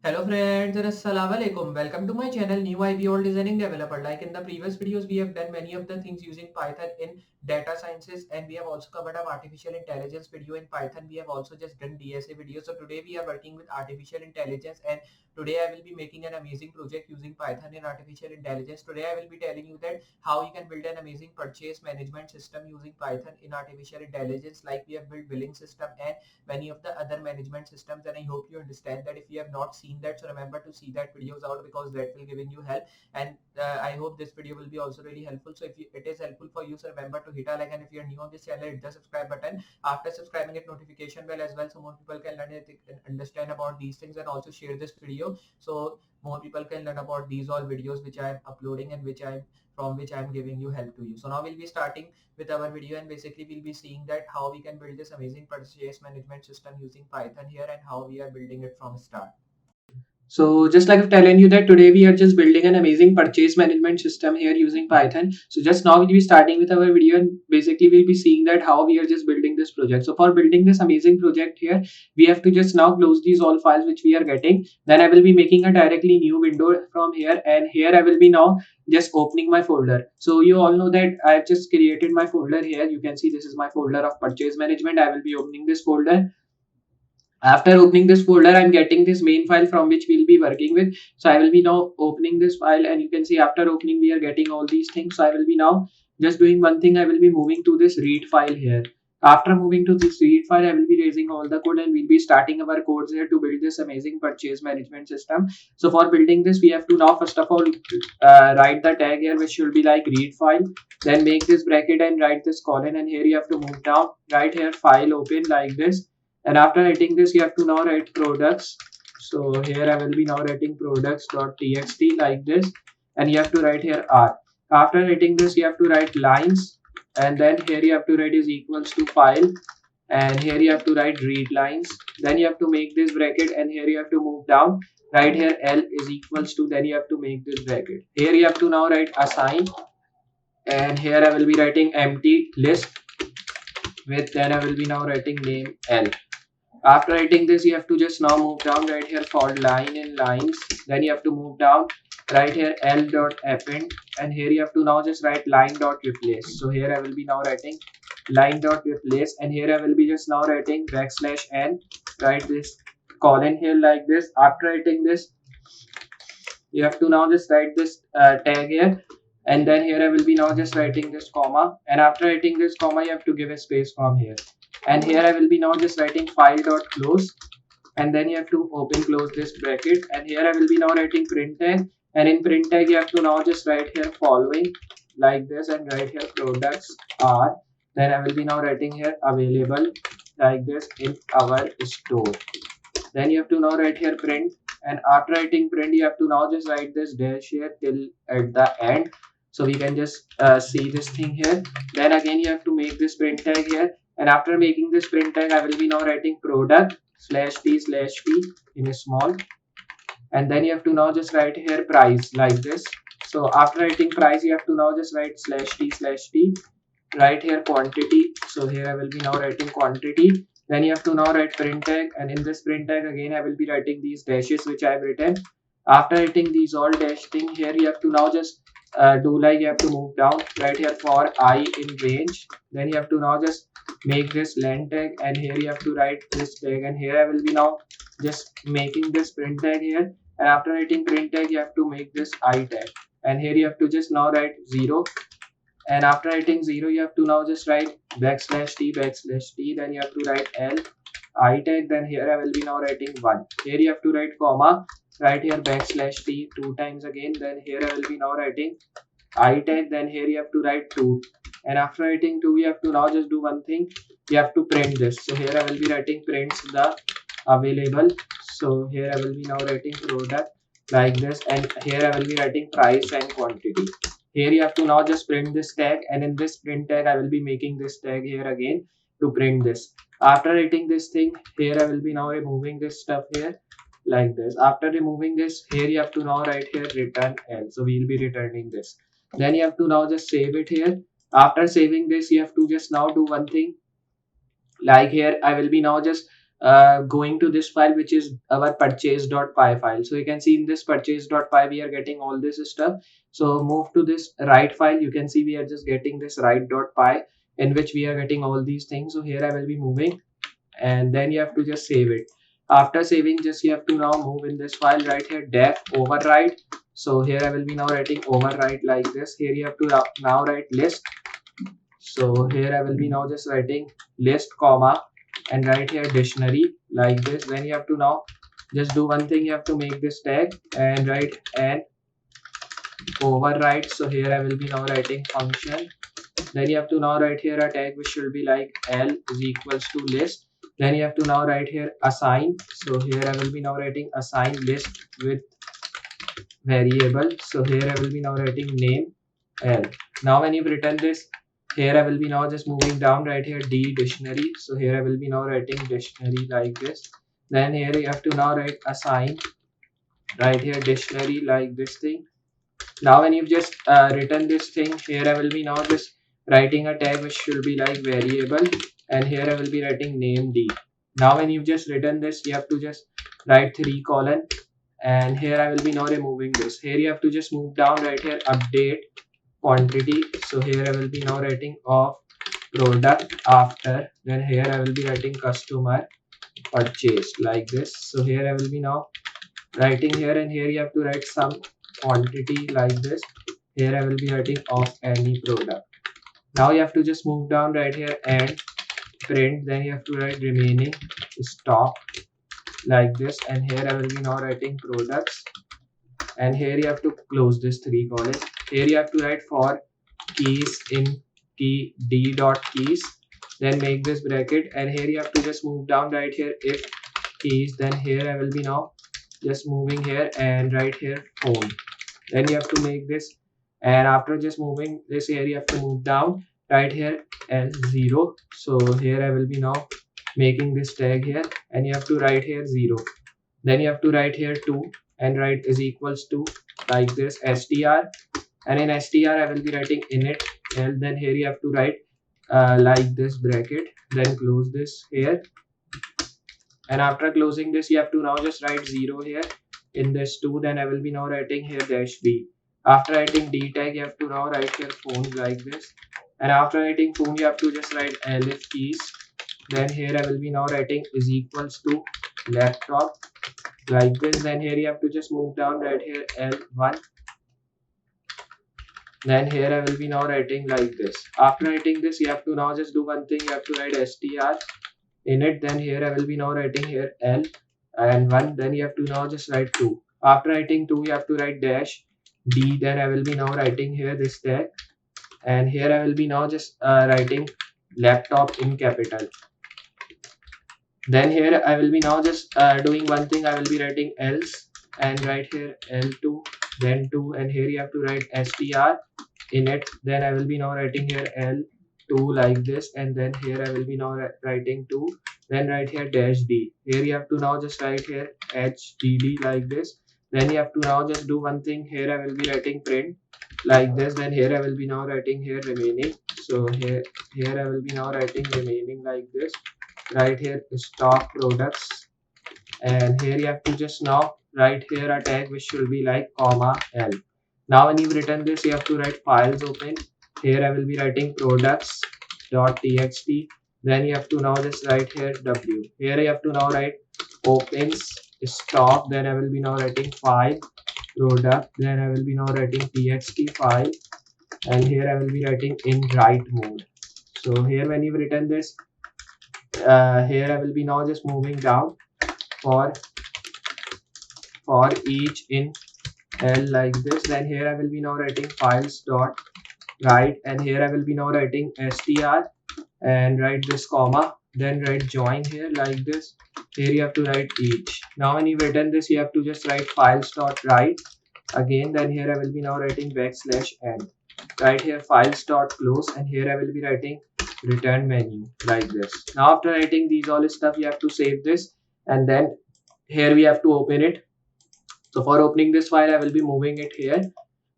Hello friends and assalamu alaikum. Welcome to my channel New IB All Designing Developer. Like in the previous videos, we have done many of the things using Python in data sciences, and we have also covered up artificial intelligence video in Python. We have also just done DSA video. So today we are working with artificial intelligence, and today I will be making an amazing project using Python in artificial intelligence. Today I will be telling you that how you can build an amazing purchase management system using Python in artificial intelligence. Like we have built billing system and many of the other management systems, and I hope you understand that. If you have not seen that, so remember to see that videos out, because that will giving you help. And I hope this video will be also really helpful. So if it is helpful for you, so remember to hit a like, and if you are new on this channel, hit the subscribe button. After subscribing, hit notification bell as well, so more people can learn it and understand about these things, and also share this video so more people can learn about these all videos which I am uploading and which I am giving you help to you. So now we'll be starting with our video, and basically we'll be seeing that how we can build this amazing purchase management system using Python here, and how we are building it from start. So just like I've telling you that today we are just building an amazing purchase management system here using Python. So just now we'll be starting with our video, and basically we'll be seeing that how we are just building this project. So for building this amazing project here, we have to just now close these all files which we are getting. Then I will be making a directly new window from here, and here I will be now just opening my folder. So you all know that I've just created my folder here. You can see this is my folder of purchase management. I will be opening this folder. After opening this folder, I'm getting this main file from which we'll be working with. So I will be now opening this file, and you can see after opening we are getting all these things. So I will be now just doing one thing. I will be moving to this read file here. After moving to this read file, I will be raising all the code, and we'll be starting our codes here to build this amazing purchase management system. So for building this, we have to now first of all write the tag here, which should be like read file. Then make this bracket and write this colon, and here you have to move down, right here file open like this. And after writing this, you have to now write products. So here I will be now writing products.txt like this, and you have to write here r. After writing this, you have to write lines, and then here you have to write is equals to file, and here you have to write read lines. Then you have to make this bracket, and here you have to move down, right here l is equals to, then you have to make this bracket. Here you have to now write assign, and here I will be writing empty list with, then I will be now writing name l. After writing this, you have to just now move down, right here for line in lines. Then you have to move down, right here l dot append, and here you have to now just write line dot replace. So here I will be now writing line dot replace, and here I will be just now writing backslash n, write this colon here like this. After writing this, you have to now just write this tag here, and then here I will be now just writing this comma, and after writing this comma, you have to give a space from here. And here I will be now just writing file dot close, and then you have to open close this bracket, and here I will be now writing print tag, and in print tag you have to now just write here following like this, and write here products are, then I will be now writing here available like this in our store. Then you have to now write here print, and after writing print, you have to now just write this dash here till at the end, so we can just see this thing here. Then again you have to make this print tag here, and after making this print tag, I will be now writing product slash t in a small, and then you have to now just write here price like this. So after writing price, you have to now just write slash t, right here quantity. So here I will be now writing quantity. Then you have to now write print tag, and in this print tag again I will be writing these dashes which I have written. After writing these all dash thing here, you have to now just do like, you have to move down, right here for I in range. Then you have to now just make this len tag, and here you have to write this tag, and here I will be now just making this print tag here. And after writing print tag, you have to make this I tag, and here you have to just now write 0. And after writing 0, you have to now just write backslash t, then you have to write l I tag, then here I will be now writing 1. Here you have to write comma, right here backslash t 2 times again, then here I will be now writing I tag, then here you have to write 2. And after writing 2, you have to now just do one thing, you have to print this. So here I will be writing prints the available. So here I will be now writing product like this, and here I will be writing price and quantity. Here you have to now just print this tag, and in this print tag I will be making this tag here again to print this. After writing this thing, here I will be now removing this stuff here like this. After removing this, here you have to now write here return l. So we will be returning this. Then you have to now just save it here. After saving this, you have to just now do one thing, like here I will be now just going to this file, which is our purchase.py file. So you can see in this purchase.py we are getting all this stuff. So move to this write file. You can see we are just getting this write.py in which we are getting all these things. So here I will be moving, and then you have to just save it. After saving, just you have to now move in this file right here, def override. So here I will be now writing override like this. Here you have to now write list. So here I will be now just writing list comma and right here dictionary like this. Then you have to now just do one thing. You have to make this tag and write an override. So here I will be now writing function. Then you have to now write here a tag which should be like L is equals to list. Then you have to now write here assign. So here I will be now writing assign list with variable. So here I will be now writing name L. Now when you've written this, here I will be now just moving down right here D dictionary. So here I will be now writing dictionary like this. Then here you have to now write assign right here dictionary like this thing. Now when you've just written this thing, here I will be now just writing a tag which should be like variable, and here I will be writing name D. Now when you've just written this, you have to just write 3 colon, and here I will be now removing this. Here you have to just move down right here update quantity. So here I will be now writing of product after, then here I will be writing customer purchased like this. So here I will be now writing here, and here you have to write some quantity like this. Here I will be writing of any product. Now you have to just move down right here and print, then you have to write remaining stock like this, and here I will be now writing products, and here you have to close this 3 columns. Here you have to write for keys in key d dot keys, then make this bracket, and here you have to just move down right here if keys. Then here I will be now just moving here and right here phone. Then you have to make this, and after just moving this here you have to move down right here L0. So here I will be now making this tag here, and you have to write here 0. Then you have to write here 2 and write is equals to like this str, and in str I will be writing init L. Then here you have to write like this bracket, then close this here, and after closing this you have to now just write 0 here in this 2. Then I will be now writing here dash d. After writing d tag you have to now write here phone like this, and after writing phone you have to just write elif keys. Then here I will be now writing is equals to laptop like this. Then here you have to just move down right here L1. Then here I will be now writing like this. After writing this you have to now just do one thing. You have to write str in it. Then here I will be now writing here L and 1. Then you have to now just write 2. After writing 2 you have to write dash d. Then I will be now writing here this tag, and here I will be now just writing laptop in capital. Then here I will be now just doing one thing. I will be writing else and write here L2 then 2, and here you have to write str in it. Then I will be now writing here L2 like this, and then here I will be now writing 2. Then write here dash d. Here you have to now just write here hdd like this. Then you have to now just do one thing. Here I will be writing print like this. Then here I will be now writing here remaining. So here I will be now writing remaining like this. Right here stock products, and here you have to just now write here a tag which should be like comma L. Now when you've written this you have to write files open. Here I will be writing products dot txt. Then you have to now just write here w. Here you have to now write opens stock. Then I will be now writing file product. Then I will be now writing txt file, and here I will be writing in write mode. So here when you've written this, here I will be now just moving down for each in L like this. Then here I will be now writing files dot write, and here I will be now writing str and write this comma, then write join here like this. Here you have to write each. Now when you've written this you have to just write files dot write again. Then here I will be now writing backslash n. Right here files dot close, and here I will be writing return menu like this. Now after writing these all stuff you have to save this, and then here we have to open it. So for opening this file I will be moving it here.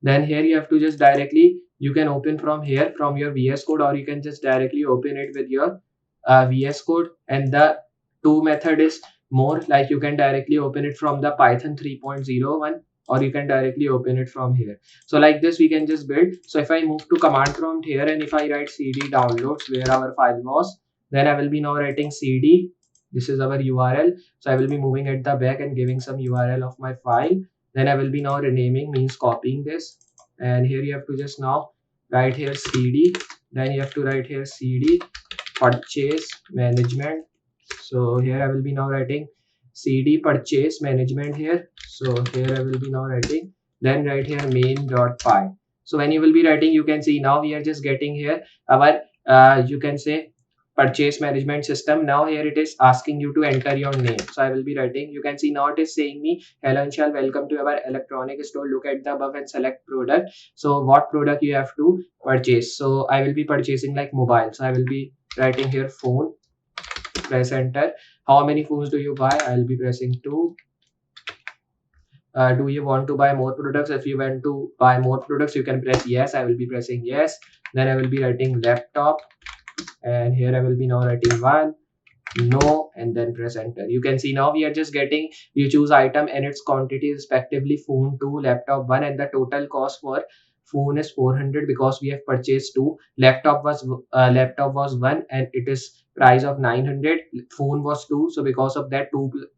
Then here you have to just directly, you can open from here from your VS Code, or you can just directly open it with your VS Code, and the two method is more, like you can directly open it from the Python 3.01, or you can directly open it from here. So like this we can just build. So if I move to command prompt here, and if I write cd downloads where our file was, then I will be now writing cd, this is our URL. So I will be moving at the back and giving some URL of my file. Then I will be now renaming, means copying this, and here you have to just now write here cd, then you have to write here cd purchase management. So here I will be now writing cd purchase management here. So here I will be now writing, then write here main.py. So when you will be writing, you can see now we are just getting here our you can say purchase management system. Now here it is asking you to enter your name. So I will be writing, you can see now it is saying me, hello Anshal, welcome to our electronic store, look at the above and select product. So what product you have to purchase? So I will be purchasing like mobile. So I will be writing here phone, press enter. How many phones do you buy? I'll be pressing 2. Do you want to buy more products? If you want to buy more products, you can press yes. I will be pressing yes. Then I will be writing laptop, and here I will be now writing 1, no, and then press enter. You can see now we are just getting, you choose item and its quantity respectively, phone 2, laptop 1, and the total cost for phone is 400 because we have purchased 2. Laptop was 1 and it is price of 900. Phone was 2, so because of that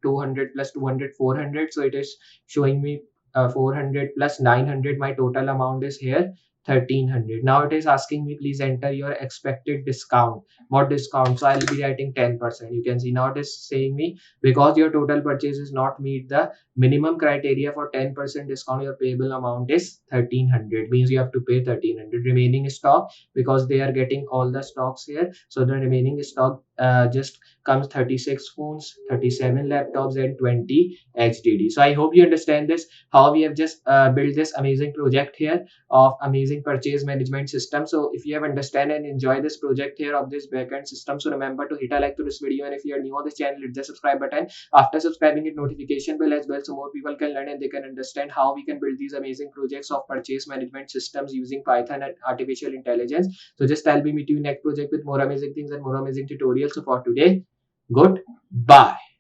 200 plus 200 400, so it is showing me 400 plus 900, my total amount is here 1300. Now it is asking me, please enter your expected discount. What discount? So I'll be writing 10%. You can see now it is saying me, because your total purchase is not meet the minimum criteria for 10% discount, your payable amount is 1300, means you have to pay 1300. Remaining stock, because they are getting all the stocks here, so the remaining stock just comes 36 phones, 37 laptops, and 20 HDD. So I hope you understand this, how we have just built this amazing project here of amazing purchase management system. So if you have understand and enjoy this project here of this backend system, so remember to hit a like to this video, and if you are new on this channel, hit the subscribe button. After subscribing, hit notification bell as well, so more people can learn and they can understand how we can build these amazing projects of purchase management systems using Python and artificial intelligence. So just I'll be meeting you next project with more amazing things and more amazing tutorials. So for today, goodbye.